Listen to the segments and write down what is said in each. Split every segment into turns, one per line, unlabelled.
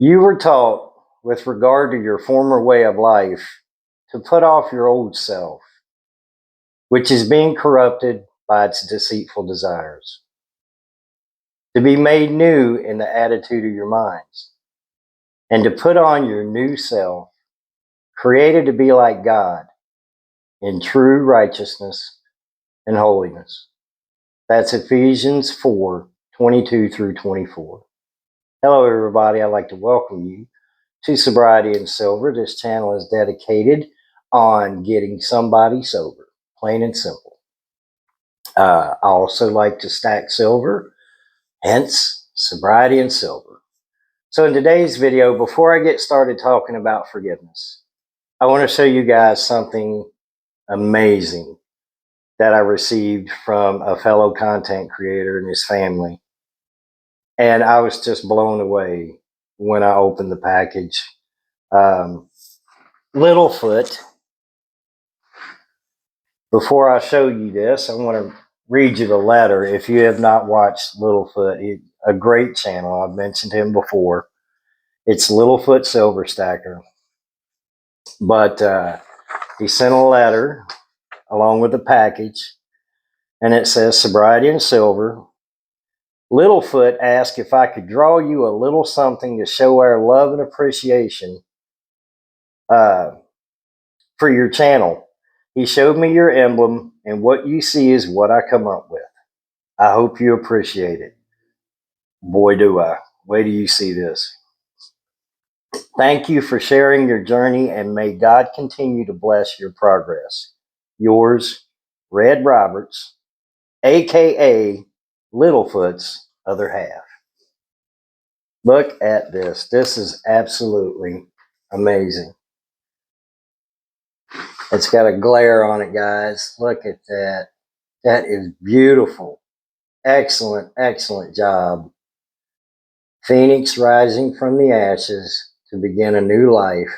You were taught, with regard to your former way of life, to put off your old self, which is being corrupted by its deceitful desires, to be made new in the attitude of your minds, and to put on your new self, created to be like God in true righteousness and holiness. That's Ephesians 4:22 through 24. Hello, everybody. I'd like to welcome you to Sobriety and Silver. This channel is dedicated on getting somebody sober, plain and simple. I also like to stack silver, hence Sobriety and Silver. So in today's video, before I get started talking about forgiveness, I want to show you guys something amazing that I received from a fellow content creator and his family. And I was just blown away when I opened the package. Littlefoot. Before I show you this, I want to read you the letter. If you have not watched Littlefoot, a great channel. I've mentioned him before. It's Littlefoot Silver Stacker. But he sent a letter along with the package, and it says, Sobriety and Silver. Littlefoot asked if I could draw you a little something to show our love and appreciation for your channel. He showed me your emblem, and what you see is what I come up with. I hope you appreciate it. Boy, do I. Wait till you see this. Thank you for sharing your journey, and may God continue to bless your progress. Yours, Red Roberts, a.k.a. Littlefoot's other half. Look at this. This is absolutely amazing. It's got a glare on it, guys. Look at that. That is beautiful. Excellent, excellent job. Phoenix rising from the ashes to begin a new life,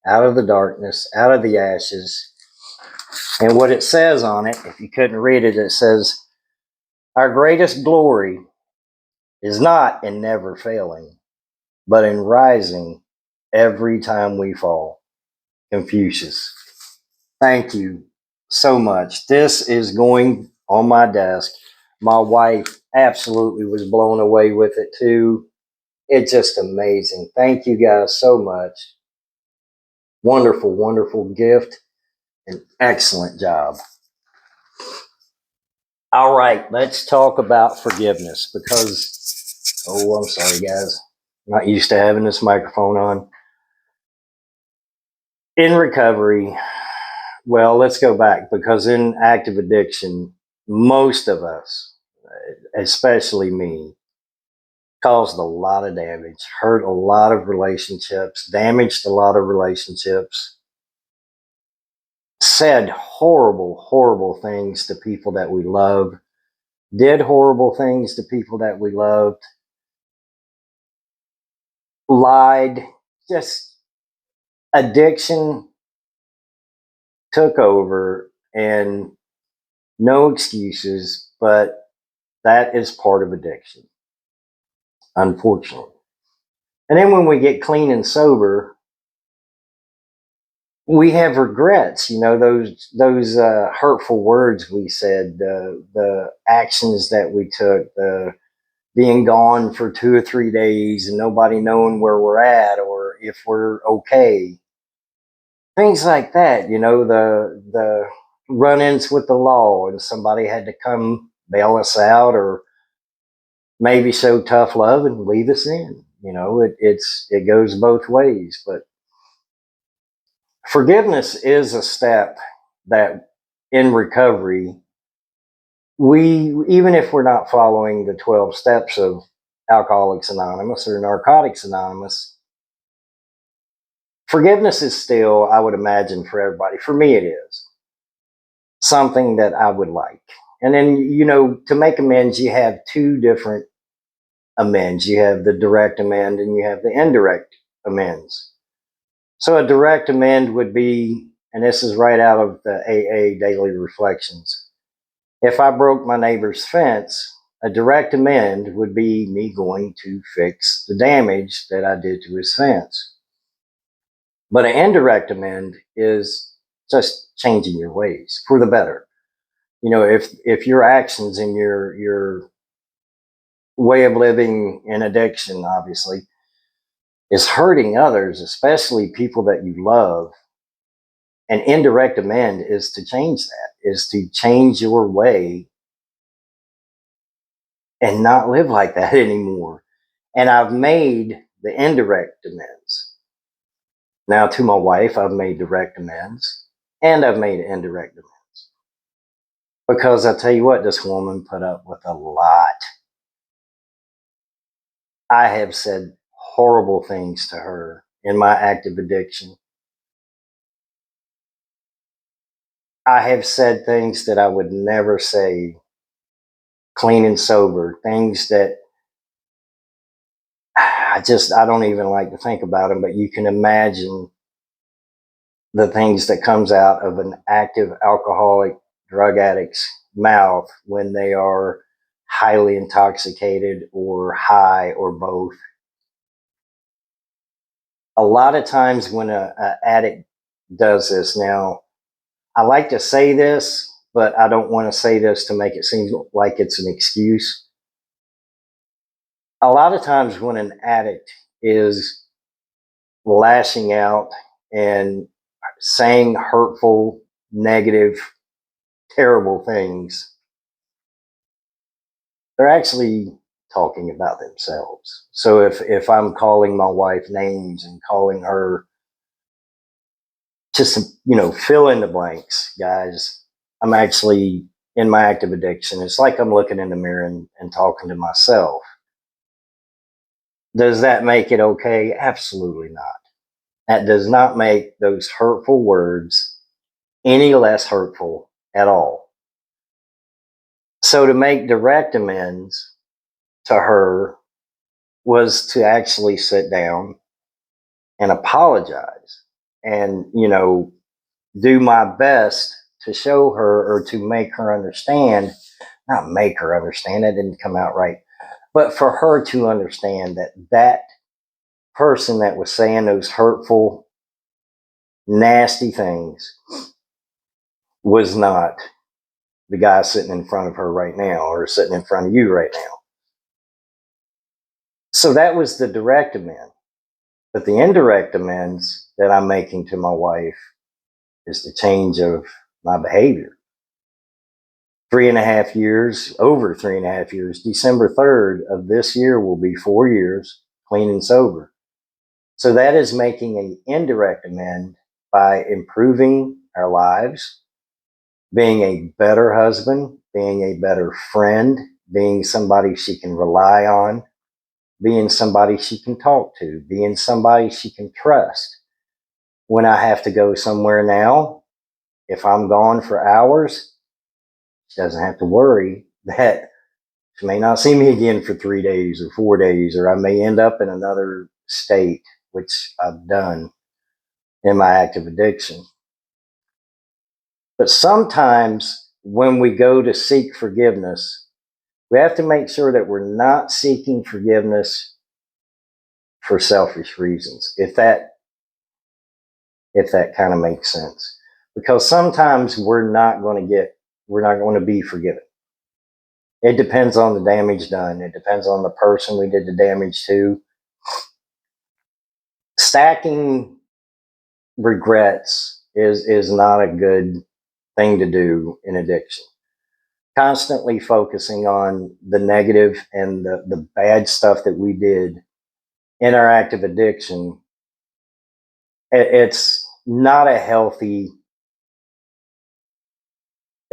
out of the darkness, out of the ashes. And what it says on it, if you couldn't read it, it says, our greatest glory is not in never failing, but in rising every time we fall. Confucius. Thank you so much. This is going on my desk. My wife absolutely was blown away with it too. It's just amazing. Thank you guys so much. Wonderful, wonderful gift and excellent job. All right, let's talk about forgiveness because, oh, I'm sorry, guys. I'm not used to having this microphone on. In recovery, well, let's go back because in active addiction, most of us, especially me, caused a lot of damage, hurt a lot of relationships, damaged a lot of relationships, said horrible, horrible things to people that we love, did horrible things to people that we loved, lied, just addiction took over and no excuses, but that is part of addiction, unfortunately. And then when we get clean and sober, we have regrets, you know, those hurtful words we said, the actions that we took, the being gone for 2 or 3 days and nobody knowing where we're at or if we're okay. Things like that, you know, the run-ins with the law and somebody had to come bail us out or maybe show tough love and leave us in. You know, it goes both ways, but forgiveness is a step that in recovery, we, even if we're not following the 12 steps of Alcoholics Anonymous or Narcotics Anonymous, forgiveness is still, I would imagine for everybody, for me it is, something that I would like. And then, you know, to make amends, you have two different amends. You have the direct amend and you have the indirect amends. So a direct amend would be, and this is right out of the AA Daily Reflections, if I broke my neighbor's fence, A direct amend would be me going to fix the damage that I did to his fence. But an indirect amend is just changing your ways for the better. You know, if your actions and your way of living in addiction, obviously, is hurting others, especially people that you love, an indirect amend is to change that, is to change your way and not live like that anymore. And I've made the indirect amends. Now, to my wife, I've made direct amends and I've made indirect amends. Because I tell you what, this woman put up with a lot. I have said horrible things to her in my active addiction. I have said things that I would never say clean and sober, things that I don't even like to think about them, but you can imagine the things that comes out of an active alcoholic drug addict's mouth when they are highly intoxicated or high or both. A lot of times when a addict does this, now I like to say this, but I don't want to say this to make it seem like it's an excuse. A lot of times when an addict is lashing out and saying hurtful, negative, terrible things, they're actually talking about themselves. So if I'm calling my wife names and calling her, just, fill in the blanks, guys, I'm actually in my active addiction. It's like I'm looking in the mirror and talking to myself. Does that make it okay? Absolutely not. That does not make those hurtful words any less hurtful at all. So to make direct amends to her was to actually sit down and apologize and, do my best to show her or to make her understand, not make her understand, that didn't come out right, but for her to understand that that person that was saying those hurtful, nasty things was not the guy sitting in front of her right now or sitting in front of you right now. So that was the direct amend. But the indirect amends that I'm making to my wife is the change of my behavior. 3.5 years, over 3.5 years, December 3rd of this year will be 4 years clean and sober. So that is making an indirect amend by improving our lives, being a better husband, being a better friend, being somebody she can rely on, being somebody she can talk to, being somebody she can trust. When I have to go somewhere now, if I'm gone for hours, she doesn't have to worry that she may not see me again for 3 days or 4 days, or I may end up in another state, which I've done in my active addiction. But sometimes when we go to seek forgiveness, we have to make sure that we're not seeking forgiveness for selfish reasons, if that kind of makes sense. Because sometimes we're not going to be forgiven. It depends on the damage done. It depends on the person we did the damage to. Stacking regrets is not a good thing to do in addiction. Constantly focusing on the negative and the bad stuff that we did in our active addiction, it's not a healthy,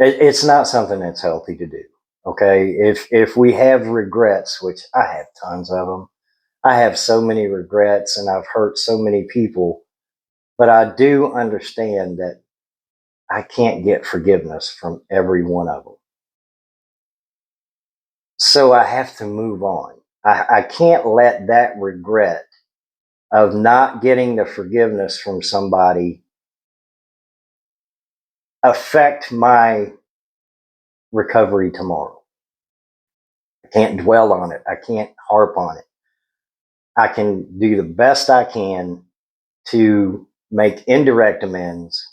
it's not something that's healthy to do. Okay. If we have regrets, which I have tons of them, I have so many regrets and I've hurt so many people, but I do understand that I can't get forgiveness from every one of them. So I have to move on. I can't let that regret of not getting the forgiveness from somebody affect my recovery tomorrow. I can't dwell on it. I can't harp on it. I can do the best I can to make indirect amends,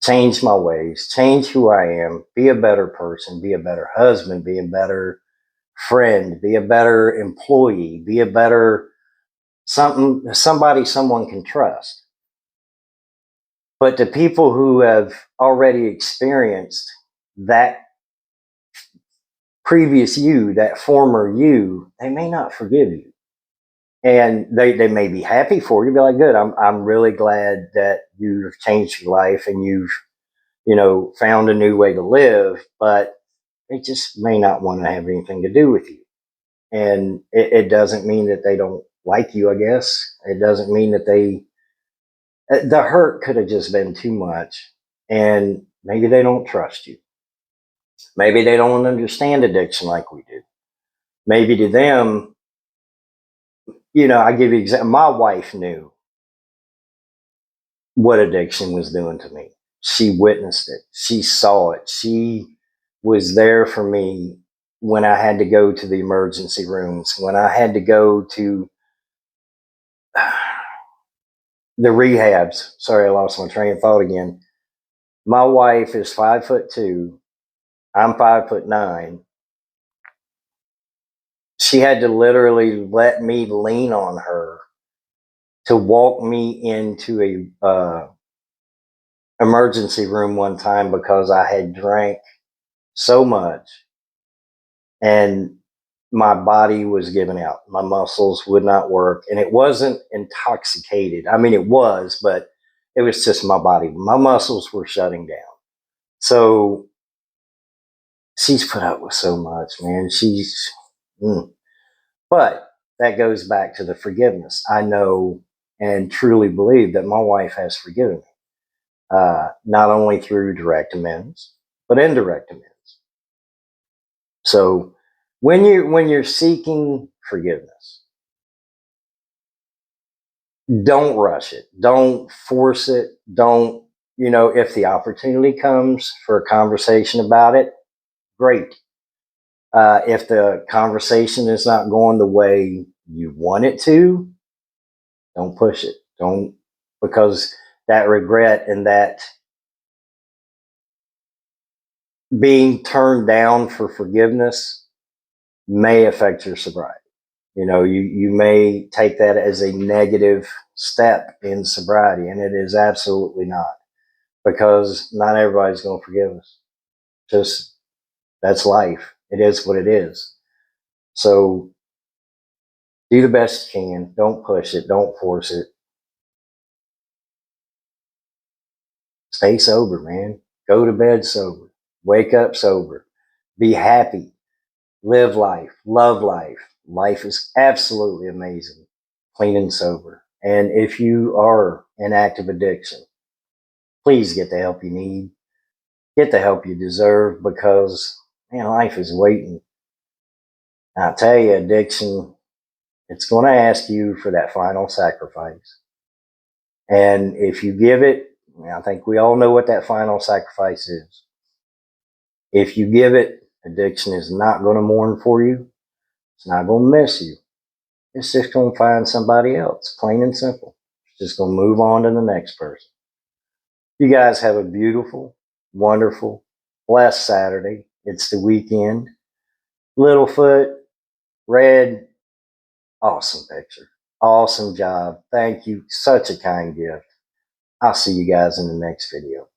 change my ways, change who I am, be a better person, be a better husband, be a better friend, be a better employee, be a better somebody someone can trust. But the people who have already experienced that previous you, that former you, they may not forgive you. And they may be happy for you, be like, good, I'm really glad that you've changed your life and you've, found a new way to live, but they just may not want to have anything to do with you. And it doesn't mean that they don't like you, I guess. It doesn't mean that the hurt could have just been too much. And maybe they don't trust you. Maybe they don't understand addiction like we do. Maybe to them, I give you example. My wife knew what addiction was doing to me. She witnessed it. She saw it. She was there for me when I had to go to the emergency rooms, when I had to go to the rehabs. Sorry, I lost my train of thought again. My wife is 5'2". I'm 5'9". She had to literally let me lean on her to walk me into a emergency room one time because I had drank so much and my body was giving out. My muscles would not work, and it wasn't intoxicated. I mean, it was, but it was just my body. My muscles were shutting down. So she's put up with so much, man. But that goes back to the forgiveness. I know and truly believe that my wife has forgiven me, not only through direct amends, but indirect amends. So when you're seeking forgiveness, don't rush it. Don't force it. Don't, if the opportunity comes for a conversation about it, great. If the conversation is not going the way you want it to, don't push it. Don't, because that regret and that being turned down for forgiveness may affect your sobriety. You may take that as a negative step in sobriety, and it is absolutely not, because not everybody's going to forgive us. Just that's life. It is what it is. So do the best you can. Don't push it. Don't force it. Stay sober, man. Go to bed sober. Wake up sober. Be happy. Live life. Love life. Life is absolutely amazing, clean and sober. And if you are in active addiction, please get the help you need. Get the help you deserve, because, man, life is waiting. And I tell you, addiction, it's going to ask you for that final sacrifice. And if you give it, I think we all know what that final sacrifice is. If you give it, addiction is not going to mourn for you. It's not going to miss you. It's just going to find somebody else, plain and simple. It's just going to move on to the next person. You guys have a beautiful, wonderful, blessed Saturday. It's the weekend. Littlefoot, Red, awesome picture. Awesome job. Thank you. Such a kind gift. I'll see you guys in the next video.